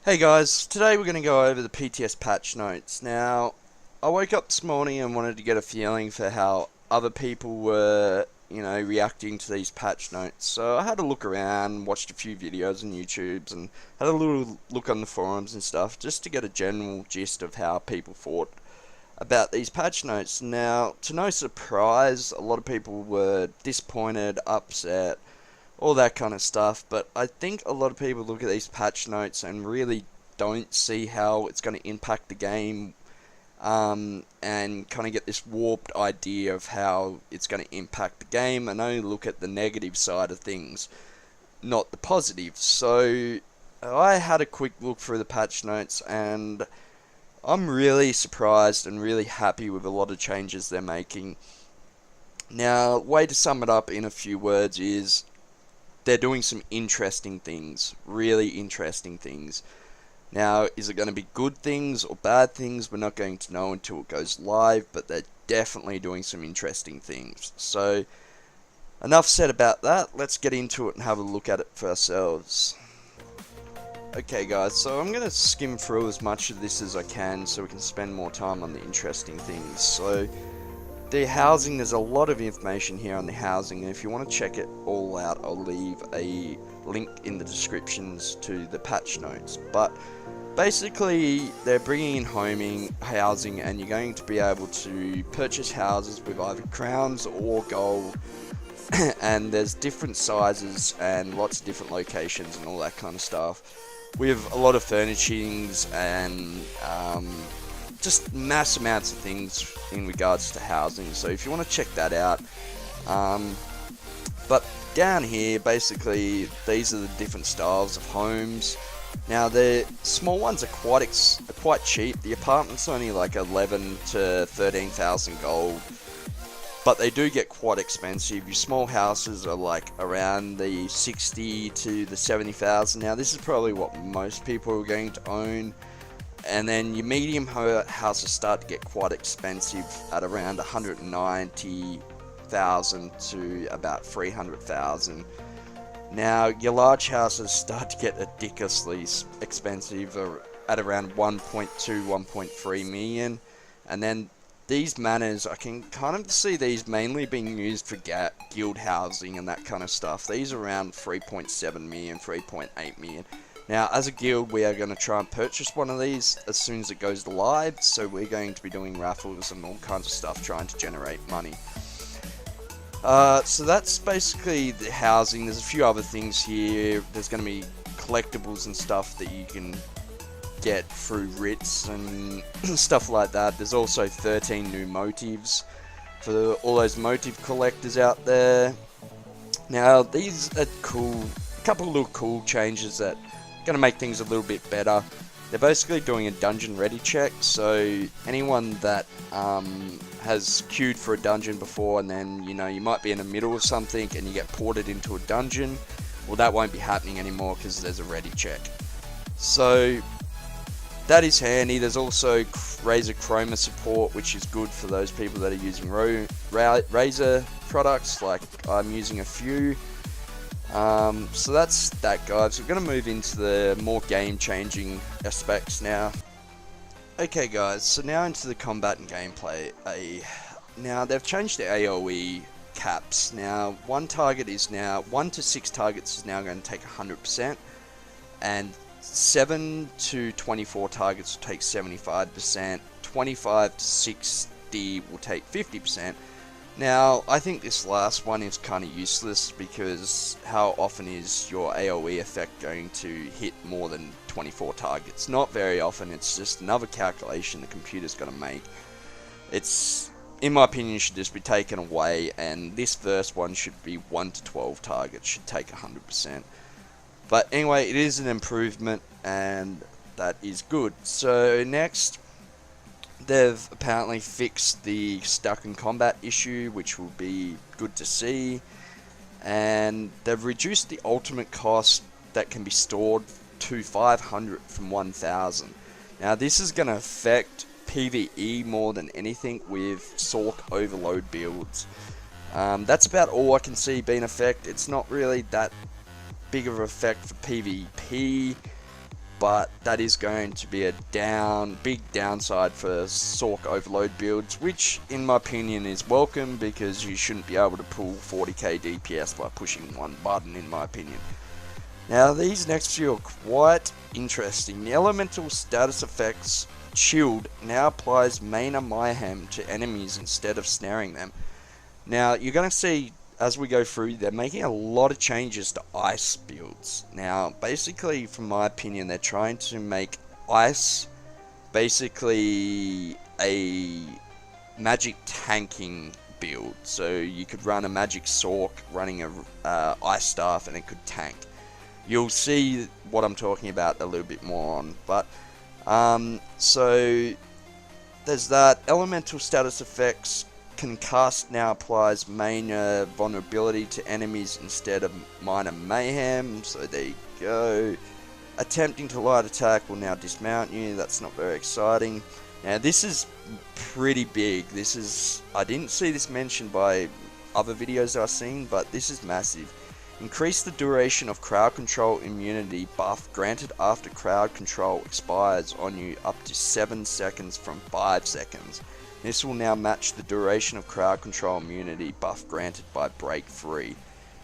Hey guys, today we're going to go over the PTS patch notes. Now, I woke up this morning and wanted to get a feeling for how other people were, reacting to these patch notes. So I had a look around, watched a few videos on YouTube, and had a little look on the forums and stuff, just to get a general gist of how people thought about these patch notes. Now, to no surprise, a lot of people were disappointed, upset, all that kind of stuff, but I think a lot of people look at these patch notes and really don't see how it's going to impact the game, and kind of get this warped idea of how it's going to impact the game and only look at the negative side of things, not the positive. So I had a quick look through the patch notes and I'm really surprised and really happy with a lot of changes they're making. Now, way to sum it up in a few words is they're doing some interesting things, really interesting things. Now, is it going to be good things or bad things? We're not going to know until it goes live, but they're definitely doing some interesting things. So, enough said about that. Let's get into it and have a look at it for ourselves. Okay guys, so I'm going to skim through as much of this as I can so we can spend more time on the interesting things. So, the housing, there's a lot of information here on the housing, and if you want to check it all out, I'll leave a link in the descriptions to the patch notes. But basically, they're bringing in housing, and you're going to be able to purchase houses with either crowns or gold, and there's different sizes and lots of different locations and all that kind of stuff, with a lot of furnishings and just mass amounts of things in regards to housing. So if you want to check that out, but down here basically these are the different styles of homes. Now the small ones are quite cheap. The apartment's only like 11 to 13,000 gold, but they do get quite expensive. Your small houses are like around the 60 to the 70,000. Now this is probably what most people are going to own. And then your medium houses start to get quite expensive at around 190,000 to about 300,000. Now your large houses start to get ridiculously expensive at around 1.2, 1.3 million. And then these manors, I can kind of see these mainly being used for guild housing and that kind of stuff. These are around 3.7 million, 3.8 million. Now, as a guild, we are going to try and purchase one of these as soon as it goes live, so we're going to be doing raffles and all kinds of stuff trying to generate money. So that's basically the housing. There's a few other things here. There's going to be collectibles and stuff that you can get through writs and stuff like that. There's also 13 new motives for all those motive collectors out there. Now, these are cool, a couple of little cool changes that going to make things a little bit better. They're basically doing a dungeon ready check, so anyone that has queued for a dungeon before and then you might be in the middle of something and you get ported into a dungeon, well, that won't be happening anymore because there's a ready check. So that is handy. There's also Razer Chroma support, which is good for those people that are using Razer products, like I'm using a few. So that's that, guys. We're going to move into the more game-changing aspects now. Okay, guys, so now into the combat and gameplay. Now, they've changed the AoE caps. Now, 1 to 6 targets is now going to take 100%, and 7 to 24 targets will take 75%, 25 to 60 will take 50%. Now, I think this last one is kind of useless because how often is your AoE effect going to hit more than 24 targets? Not very often. It's just another calculation the computer's going to make. It's, in my opinion, should just be taken away, and this first one should be 1 to 12 targets, should take 100%. But anyway, it is an improvement, and that is good. So next, they've apparently fixed the stuck in combat issue, which will be good to see. And they've reduced the ultimate cost that can be stored to 500 from 1000. Now this is going to affect PvE more than anything with Sork overload builds. That's about all I can see being effect. It's not really that big of an effect for PvP. but that is going to be a big downside for Sork overload builds, which in my opinion is welcome, because you shouldn't be able to pull 40k DPS by pushing one button, in my opinion. Now these next few are quite interesting. The elemental status effects Shield now applies Mana Mayhem to enemies instead of snaring them. Now you're going to see as we go through, they're making a lot of changes to ice builds. Now, basically, from my opinion, they're trying to make ice basically a magic tanking build. So you could run a magic Sork running a ice staff and it could tank. You'll see what I'm talking about a little bit more on. But, so there's that. Elemental status effects. Concussed now applies Mana vulnerability to enemies instead of minor mayhem, so there you go. Attempting to light attack will now dismount you, that's not very exciting. Now this is pretty big, I didn't see this mentioned by other videos I've seen, but this is massive. Increase the duration of crowd control immunity buff granted after crowd control expires on you up to 7 seconds from 5 seconds. This will now match the duration of crowd control immunity buff granted by break 3.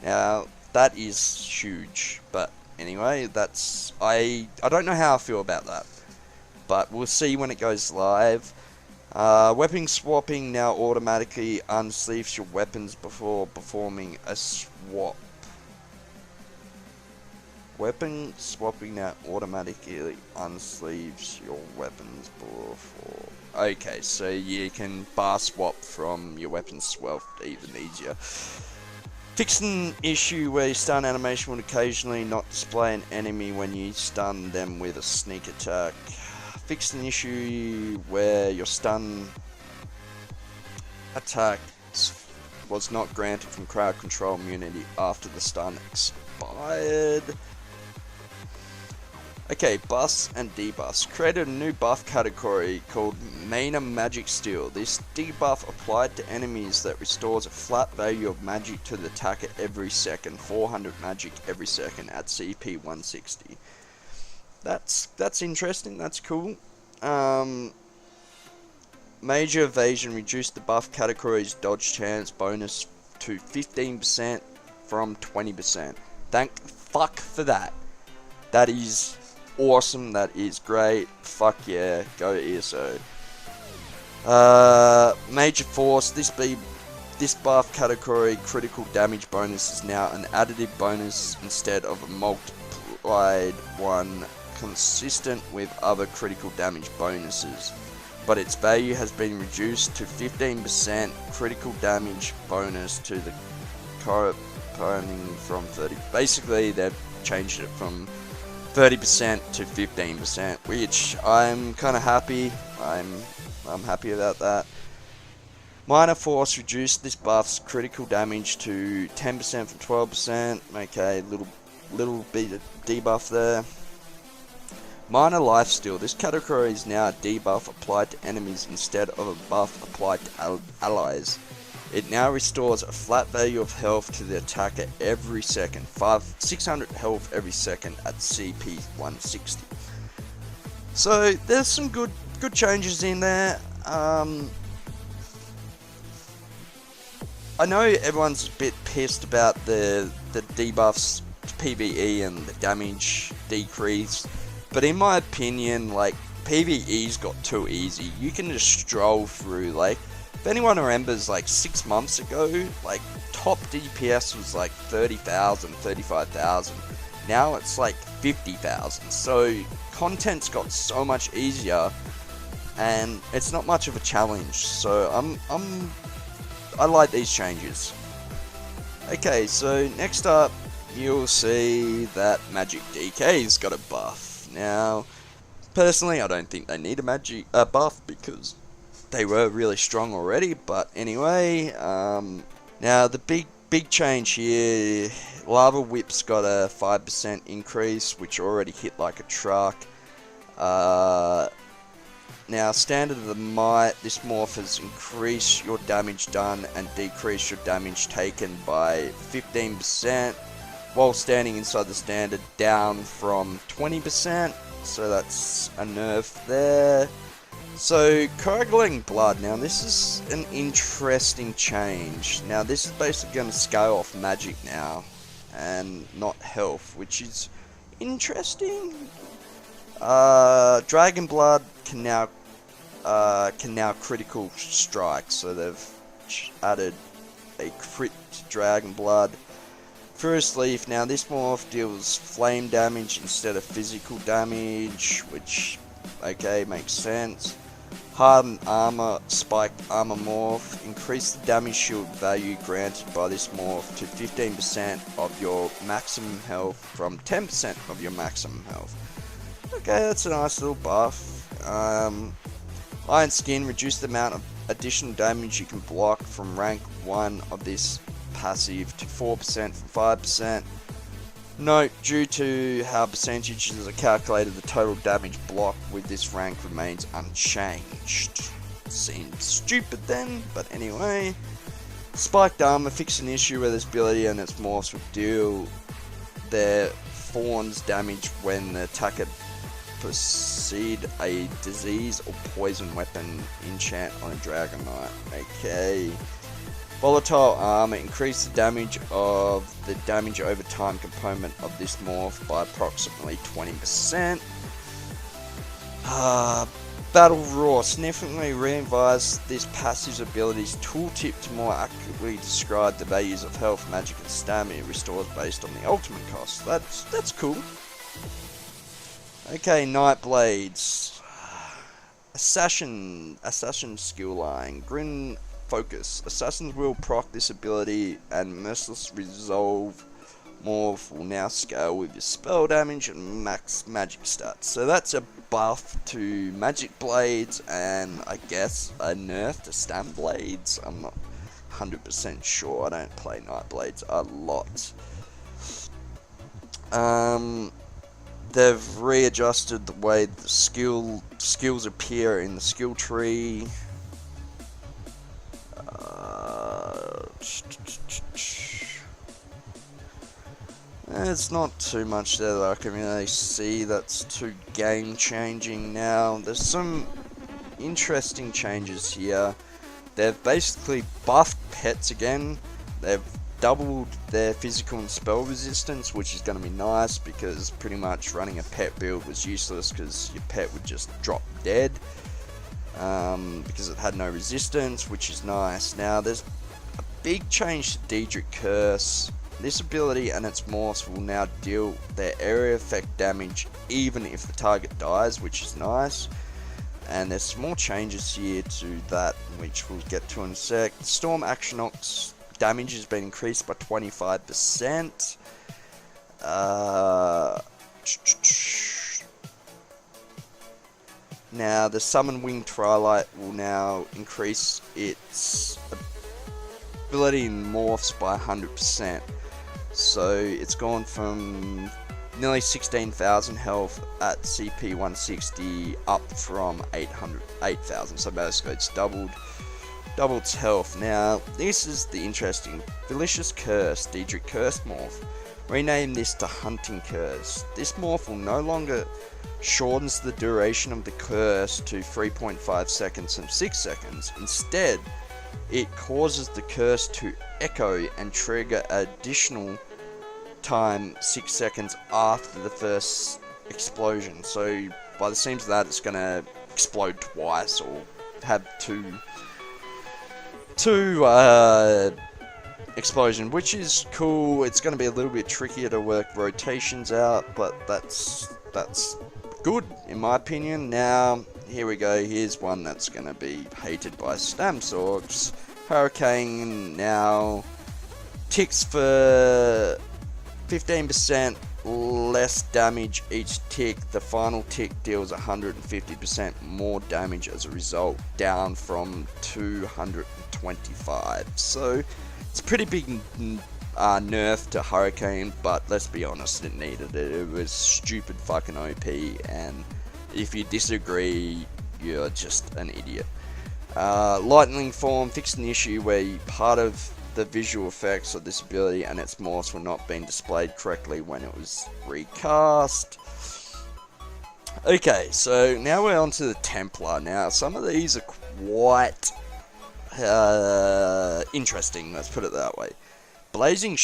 Now, that is huge, but anyway, I don't know how I feel about that, but we'll see when it goes live. Weapon swapping now automatically unsleeves your weapons before performing a swap. Weapon swapping now automatically unsleeves your weapons before. Okay, so you can bar swap from your weapon swap even easier. Fix an issue where your stun animation would occasionally not display an enemy when you stun them with a sneak attack. Fix an issue where your stun attack was not granted from crowd control immunity after the stun expired. Okay, buffs and debuffs. Created a new buff category called Mana Magic Steel. This debuff applied to enemies that restores a flat value of magic to the attacker every second, 400 magic every second at CP 160. That's interesting, that's cool. Major Evasion reduced the buff category's dodge chance bonus to 15% from 20%. Thank fuck for that. That is awesome, that is great. Fuck yeah, go ESO. Major Force, this buff category critical damage bonus is now an additive bonus instead of a multiplied one, consistent with other critical damage bonuses, but its value has been reduced to 15% critical damage bonus to the corresponding from 30. Basically, they've changed it from 30% to 15%, which I'm kind of happy. I'm happy about that. Minor Force reduced this buff's critical damage to 10% from 12%. Okay, little bit of debuff there. Minor Lifesteal. This category is now a debuff applied to enemies instead of a buff applied to allies. It now restores a flat value of health to the attacker every second, 600 health every second at CP 160. So there's some good changes in there. I know everyone's a bit pissed about the debuffs to PvE and the damage decrease, but in my opinion, like, PvE's got too easy. You can just stroll through, like, if anyone remembers, like 6 months ago, like top DPS was like 30,000, 35,000. Now it's like 50,000. So content's got so much easier, and it's not much of a challenge. So I like these changes. Okay, so next up, you'll see that Magic DK's got a buff. Now, personally, I don't think they need a buff because they were really strong already, but anyway, now the big change here, Lava Whip's got a 5% increase, which already hit like a truck. Now, Standard of the Might, this morph has increased your damage done and decreased your damage taken by 15%, while standing inside the standard down from 20%. so that's a nerf there. So, coagulating blood, now this is an interesting change. Now this is basically going to scale off magic now, and not health, which is interesting. Dragon blood can now critical strike, so they've added a crit to dragon blood. Furious Leaf, now this morph deals flame damage instead of physical damage, which, okay, makes sense. Hardened Armor, Spiked Armor morph, increase the damage shield value granted by this morph to 15% of your maximum health from 10% of your maximum health. Okay, that's a nice little buff. Iron Skin, reduce the amount of additional damage you can block from rank 1 of this passive to 4% from 5%. Note, due to how percentages are calculated, the total damage block with this rank remains unchanged. Seems stupid then, but anyway. Spiked Armor, fix an issue where this ability and its morphs will deal their Thorns damage when the attacker proceed a disease or poison weapon enchant on a Dragon Knight. Okay. Volatile Armor, increase the damage of the damage over time component of this morph by approximately 20%. Battle Roar, significantly re-revise this passive's abilities tooltip to more accurately describe the values of health, magic, and stamina restores based on the ultimate cost. That's cool. Okay, Night Blades. Assassin skill line. Grin Focus. Assassins will proc this ability, and Merciless Resolve morph will now scale with your spell damage and max magic stats. So that's a buff to Magic Blades, and I guess a nerf to Stam Blades. I'm not 100% sure. I don't play Night Blades a lot. They've readjusted the way the skills appear in the skill tree. It's not too much there that I can really see that's too game changing now. There's some interesting changes here. They've basically buffed pets again. They've doubled their physical and spell resistance, which is going to be nice because pretty much running a pet build was useless because your pet would just drop dead because it had no resistance, which is nice. Now there's a big change to Daedric Curse. This ability and its morphs will now deal their area effect damage even if the target dies, which is nice. And there's small changes here to that, which we'll get to in a sec. Storm Actionox damage has been increased by 25%. Now the Summon Wing Twilight will now increase its ability in morphs by 100%. So it's gone from nearly 16,000 health at CP 160 up from 8,000. So basically it's doubled its health. Now this is the interesting Delicious Curse, Daedric Curse morph. Rename this to Hunting Curse. This morph will no longer shortens the duration of the curse to 3.5 seconds from 6 seconds. Instead, it causes the curse to echo and trigger additional time 6 seconds after the first explosion. So by the seams of that, it's going to explode twice or have two explosion, which is cool. It's going to be a little bit trickier to work rotations out, but that's good in my opinion. Now here we go. Here's one that's going to be hated by Stamsorgs. Hurricane now ticks for 15% less damage each tick. The final tick deals 150% more damage as a result, down from 225. So it's a pretty big nerf to Hurricane, but let's be honest, it needed it. It was stupid fucking OP, and if you disagree, you're just an idiot. Lightning Form fixed an issue where part of the visual effects of this ability and its morphs were not being displayed correctly when it was recast. Okay, so now we're on to the Templar. Now, some of these are quite interesting, let's put it that way. Blazing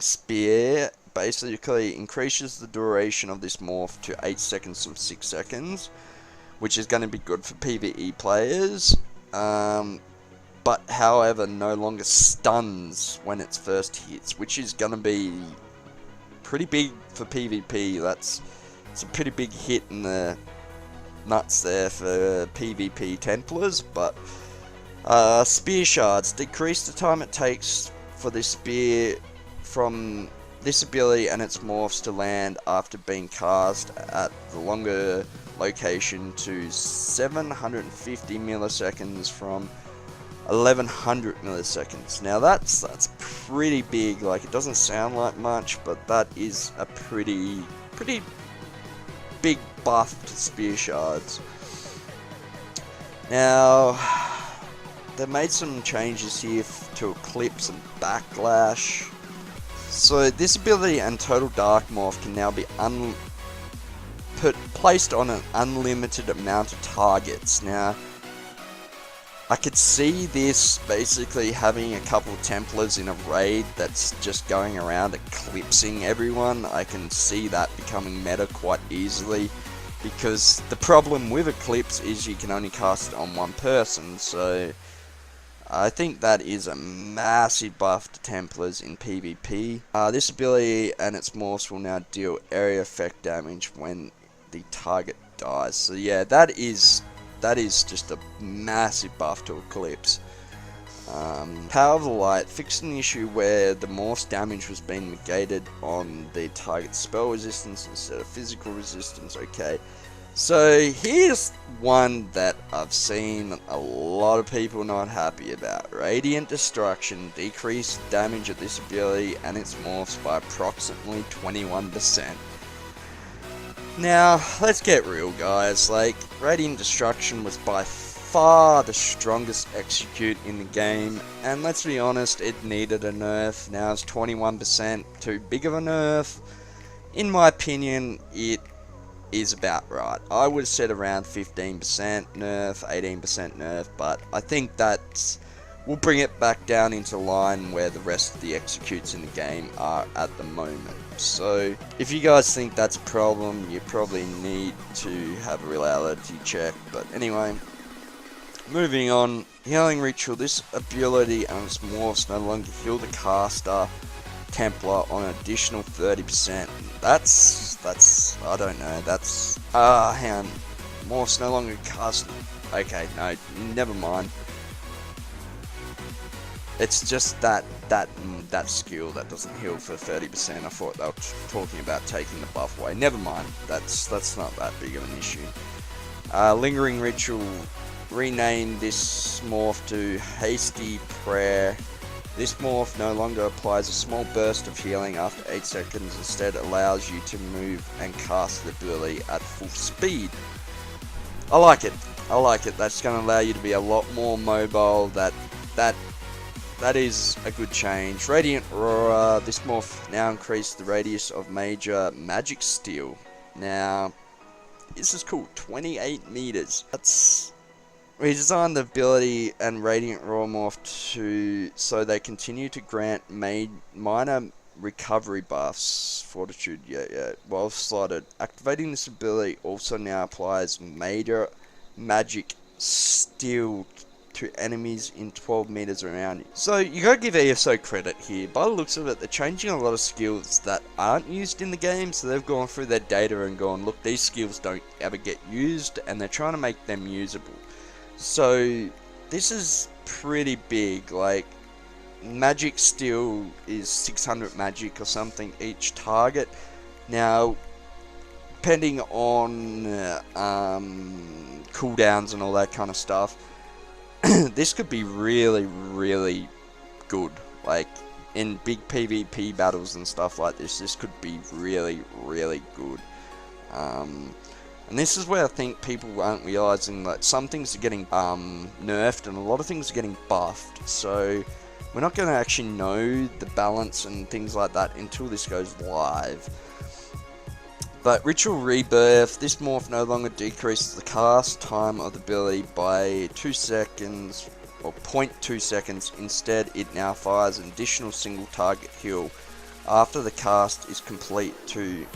Spear basically increases the duration of this morph to 8 seconds from 6 seconds, which is going to be good for PvE players, but however no longer stuns when it first hits, which is going to be pretty big for PvP. It's a pretty big hit in the nuts there for PvP Templars. But Spear Shards decrease the time it takes for this spear from this ability and its morphs to land after being cast at the longer location to 750 milliseconds from 1100 milliseconds. Now that's pretty big. Like, it doesn't sound like much, but that is a pretty big buff to Spear Shards. Now, they made some changes here to Eclipse and Backlash. So this ability and Total Dark Morph can now be placed on an unlimited amount of targets. Now, I could see this basically having a couple of Templars in a raid that's just going around eclipsing everyone. I can see that becoming meta quite easily, because the problem with Eclipse is you can only cast it on one person, so I think that is a massive buff to Templars in PvP. This ability and its morphs will now deal area effect damage when the target dies. So yeah, that is just a massive buff to Eclipse. Power of the Light, fixing the issue where the morph's damage was being negated on the target's spell resistance instead of physical resistance. Okay, so here's one that I've seen a lot of people not happy about. Radiant Destruction, decreased damage of this ability and its morphs by approximately 21%. Now, let's get real, guys. Like, Radiant Destruction was by far the strongest execute in the game, and let's be honest, it needed a nerf. Now it's 21% too big of a nerf. In my opinion, it is about right. I would have said around 15% nerf, 18% nerf, but I think we'll bring it back down into line where the rest of the executes in the game are at the moment. So if you guys think that's a problem, you probably need to have a reality check. But anyway, moving on. Healing Ritual. This ability and its morphs no longer heal the caster Templar on an additional 30%. That's I don't know. That's hang on. Morphs no longer cast. Okay, no, never mind. It's just that skill that doesn't heal for 30%. I thought they were talking about taking the buff away. Never mind. That's not that big of an issue. Lingering Ritual. Rename this morph to Hasty Prayer. This morph no longer applies a small burst of healing after 8 seconds. Instead, allows you to move and cast the ability at full speed. I like it. That's going to allow you to be a lot more mobile. That is a good change. Radiant Aurora. This morph now increased the radius of major magic steel. Now, this is cool. 28 meters. We designed the ability and Radiant Raw morph so they continue to grant minor recovery buffs. Fortitude, yeah. Well slotted. Activating this ability also now applies major magic steel to enemies in 12 meters around you. So you gotta give ESO credit here. By the looks of it, they're changing a lot of skills that aren't used in the game. So they've gone through their data and gone, look, these skills don't ever get used, and they're trying to make them usable. So this is pretty big. Like, magic steel is 600 magic or something each target. Now, depending on cooldowns and all that kind of stuff, this could be really, really good. Like, in big PvP battles and stuff like this could be really, really good. And this is where I think people aren't realizing that some things are getting nerfed and a lot of things are getting buffed. So we're not going to actually know the balance and things like that until this goes live. But Ritual Rebirth, this morph no longer decreases the cast time of the ability by 2 seconds, or 0.2 seconds. Instead, it now fires an additional single target heal after the cast is complete to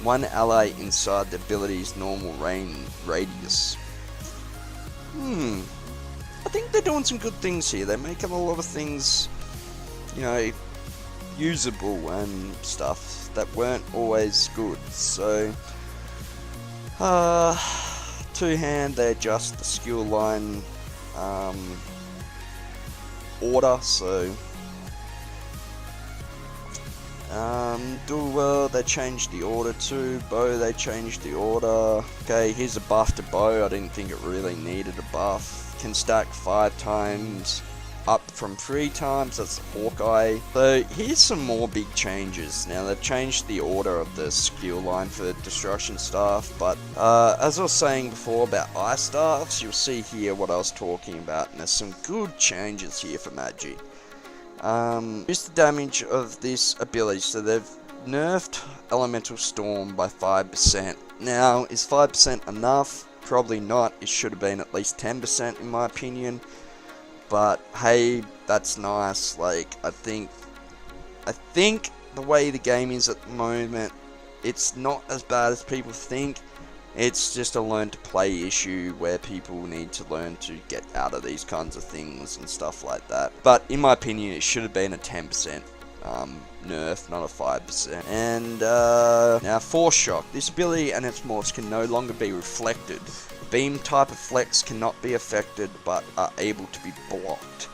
one ally inside the ability's normal radius. I think they're doing some good things here. They're making a lot of things, you know, usable and stuff that weren't always good. So, two-hand, they adjust the skill line order. So, dual, they changed the order too. Bow, they changed the order. Okay, here's a buff to bow. I didn't think it really needed a buff. Can stack 5 times, up from 3 times. That's Hawkeye. So here's some more big changes. Now they've changed the order of the skill line for Destruction Staff, but as I was saying before about Ice Staffs, you'll see here what I was talking about, and there's some good changes here for Magi. Here's the damage of this ability. So they've nerfed Elemental Storm by 5%. Now, is 5% enough? Probably not. It should have been at least 10% in my opinion. But hey, that's nice. Like, I think the way the game is at the moment, it's not as bad as people think. It's just a learn to play issue where people need to learn to get out of these kinds of things and stuff like that. But in my opinion, it should have been a 10% nerf, not a 5%. And now Force Shock. This ability and its morphs can no longer be reflected. Beam type effects cannot be affected but are able to be blocked.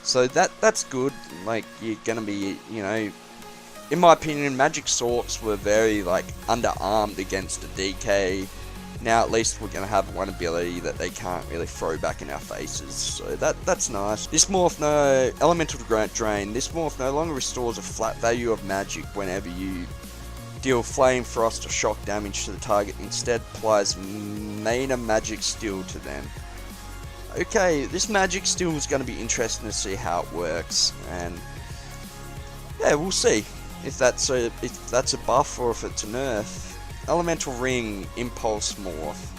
So that's good. Like, you're gonna be, you know, in my opinion, Magic Swords were very, like, underarmed against a DK. Now at least we're going to have one ability that they can't really throw back in our faces. So that's nice. This morph, Elemental Drain. This morph no longer restores a flat value of magic whenever you deal Flame, Frost, or Shock damage to the target. Instead, applies Mana Magic Steel to them. Okay, this Magic Steel is going to be interesting to see how it works. And yeah, we'll see if that's a buff or if it's a nerf. Elemental Ring Impulse Morph.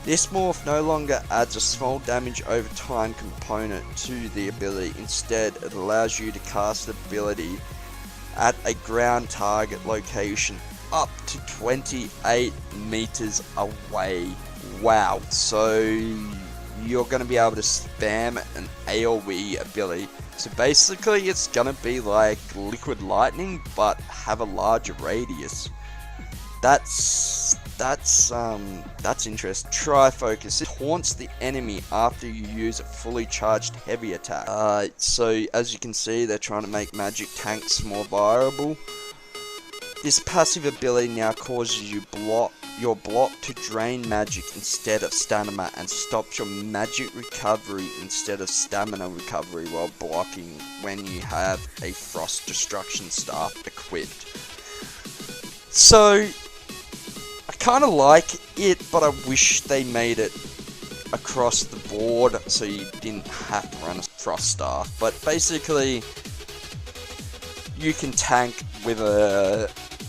This morph no longer adds a small damage over time component to the ability. Instead, it allows you to cast the ability at a ground target location up to 28 meters away. Wow. So you're going to be able to spam an AoE ability. So basically it's going to be like Liquid Lightning but have a larger radius. That's interesting. Tri-Focus. It haunts the enemy after you use a fully charged heavy attack. So as you can see, they're trying to make magic tanks more viable. This passive ability now causes your block to drain magic instead of stamina and stops your magic recovery instead of stamina recovery while blocking when you have a Frost Destruction Staff equipped. So I kind of like it, but I wish they made it across the board so you didn't have to run a Frost Staff. But basically, you can tank with a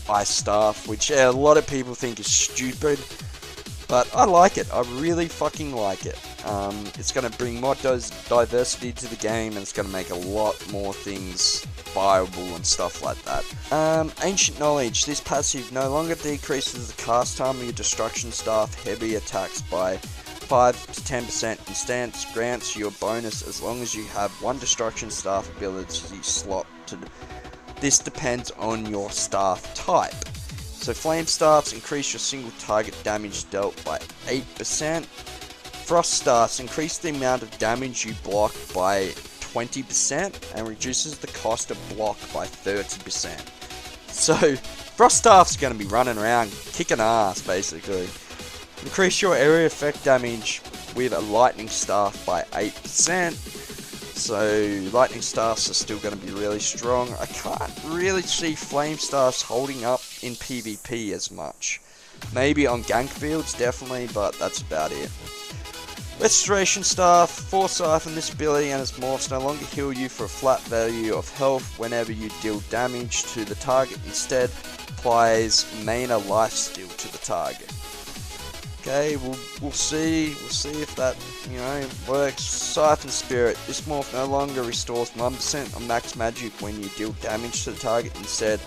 Ice Staff, which a lot of people think is stupid, but I like it. I really fucking like it. It's going to bring more diversity to the game, and it's going to make a lot more things viable and stuff like that. Ancient Knowledge. This passive no longer decreases the cast time of your Destruction Staff heavy attacks by 5 to 10%. Instead, grants you a bonus as long as you have one Destruction Staff ability slot to. This depends on your staff type. So Flame Staffs increase your single target damage dealt by 8%. Frost Staffs increase the amount of damage you block by 20% and reduces the cost of block by 30%. So Frost Staff's going to be running around kicking ass basically. Increase your area effect damage with a Lightning Staff by 8%. So Lightning Staffs are still going to be really strong. I can't really see Flame Staffs holding up in PvP as much. Maybe on gank fields, definitely, but that's about it. Restoration Staff. Force Siphon. This ability and its morphs no longer heal you for a flat value of health whenever you deal damage to the target. Instead, applies mana lifesteal to the target. Okay, we'll see if that, you know, works. Siphon Spirit. This morph no longer restores 1% of max magic when you deal damage to the target. Instead,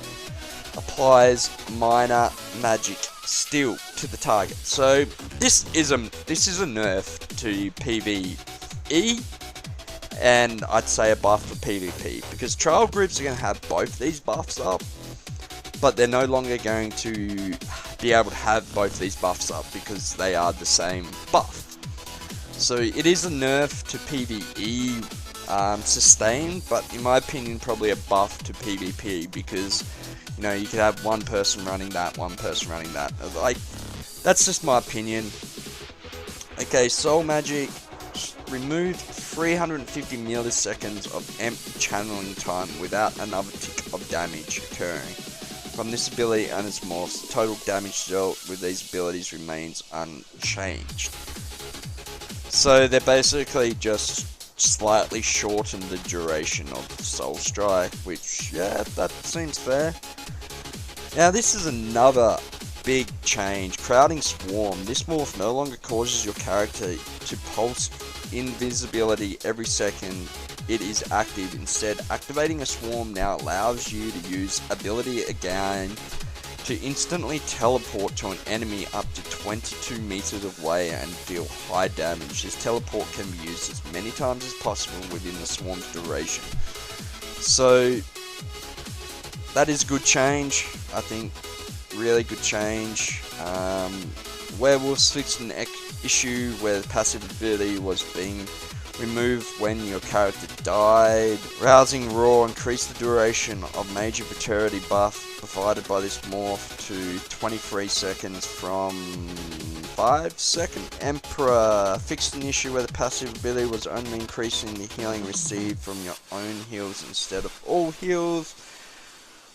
applies minor magic steal to the target. So this is a nerf to PvE, and I'd say a buff for PvP, because trial groups are going to have both these buffs up, but they're no longer going to be able to have both these buffs up because they are the same buff. So it is a nerf to PvE sustained, but in my opinion probably a buff to PvP, because you know, you could have one person running that, one person running that. Like, that's just my opinion. Okay, Soul Magic. Remove 350 milliseconds of empty channeling time without another tick of damage occurring from this ability and its morphs. Total damage dealt with these abilities remains unchanged. So they're basically just slightly shortened the duration of Soul Strike, which, yeah, that seems fair. Now this is another big change. Crowding Swarm. This morph no longer causes your character to pulse invisibility every second it is active. Instead, activating a swarm now allows you to use ability again to instantly teleport to an enemy up to 22 meters away and deal high damage. This teleport can be used as many times as possible within the swarm's duration. So that is good change, I think. Really good change. Werewolves fixed an issue where the passive ability was being removed when your character died. Rousing Roar increased the duration of major maturity buff provided by this morph to 23 seconds from 5 seconds. Emperor fixed an issue where the passive ability was only increasing the healing received from your own heals instead of all heals.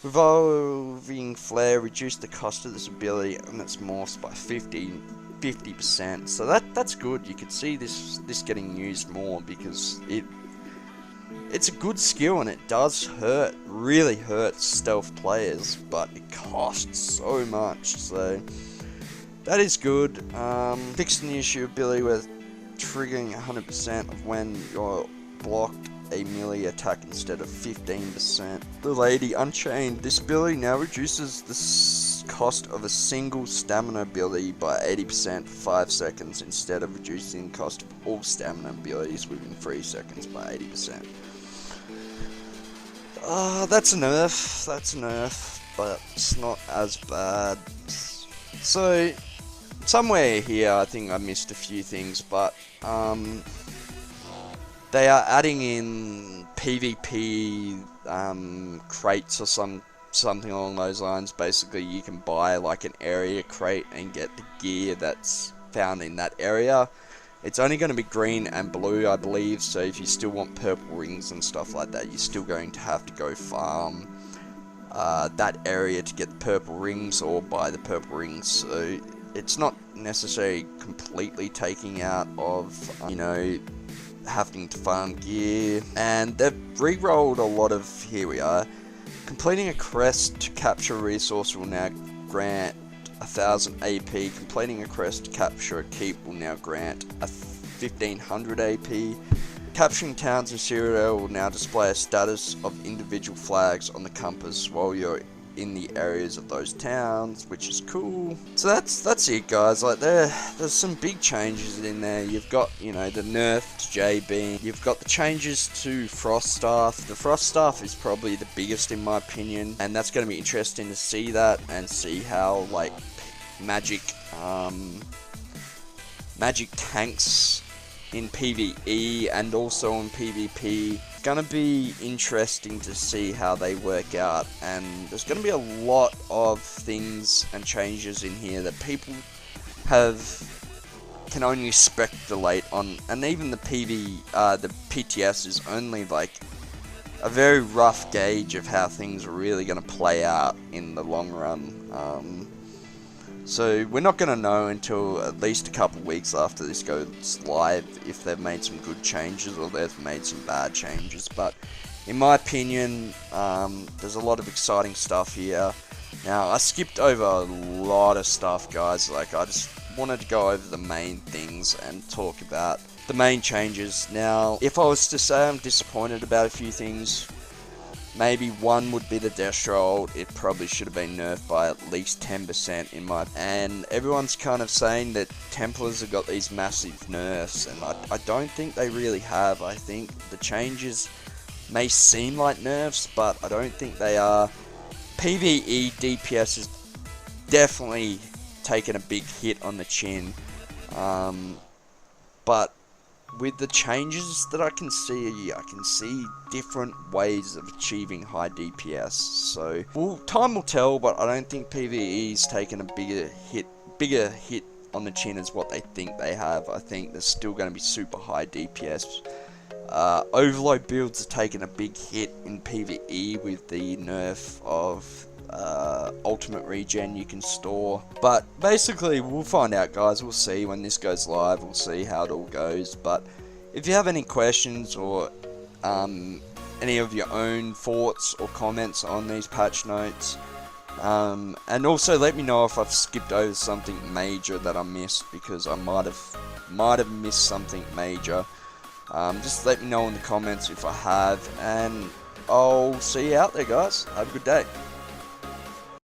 Revolving Flare reduced the cost of this ability and its morphs by 50%. So that's good. You could see this getting used more, because it's a good skill and it does hurt, really hurts stealth players, but it costs so much. So that is good. Fixing the issue ability with triggering 100% of when you're blocked a melee attack instead of 15%. The Lady Unchained. This ability now reduces the cost of a single stamina ability by 80% for 5 seconds instead of reducing the cost of all stamina abilities within 3 seconds by 80%. That's a nerf, but it's not as bad. So somewhere here I think I missed a few things, but they are adding in PvP crates or something along those lines. Basically, you can buy like an area crate and get the gear that's found in that area. It's only going to be green and blue, I believe, so if you still want purple rings and stuff like that, you're still going to have to go farm that area to get the purple rings or buy the purple rings. So it's not necessarily completely taking out of, you know, having to farm gear. And they've re-rolled a lot of, here we are, completing a quest to capture a resource will now grant 1000 AP. Completing a quest to capture a keep will now grant a 1500 AP. Capturing towns in Syria will now display a status of individual flags on the compass while you're in the areas of those towns, which is cool. So that's it, guys. Like there's some big changes in there. You've got, you know, the nerf to jbeam. You've got the changes to frost staff. The frost staff is probably the biggest in my opinion, and that's going to be interesting to see that and see how like magic tanks in PvE and also in PvP. Gonna be interesting to see how they work out, and there's gonna be a lot of things and changes in here that people can only speculate on, and even the PTS is only like a very rough gauge of how things are really gonna play out in the long run. So we're not going to know until at least a couple weeks after this goes live if they've made some good changes or they've made some bad changes. But in my opinion, there's a lot of exciting stuff here. Now, I skipped over a lot of stuff, guys. Like, I just wanted to go over the main things and talk about the main changes. Now, if I was to say I'm disappointed about a few things, maybe one would be the desto. It probably should have been nerfed by at least 10% in my... And everyone's kind of saying that Templars have got these massive nerfs, and I don't think they really have. I think the changes may seem like nerfs, but I don't think they are. PvE DPS has definitely taken a big hit on the chin, but with the changes that I can see different ways of achieving high DPS. So, well, time will tell, but I don't think PvE's taken a bigger hit on the chin as what they think they have. I think there's still going to be super high DPS. Overload builds have taken a big hit in PvE with the nerf of ultimate regen you can store. But basically, we'll find out, guys. We'll see when this goes live. We'll see how it all goes. But if you have any questions or any of your own thoughts or comments on these patch notes, and also let me know if I've skipped over something major that I missed, because I might have missed something major. Just let me know in the comments if I have, and I'll see you out there, guys. Have a good day.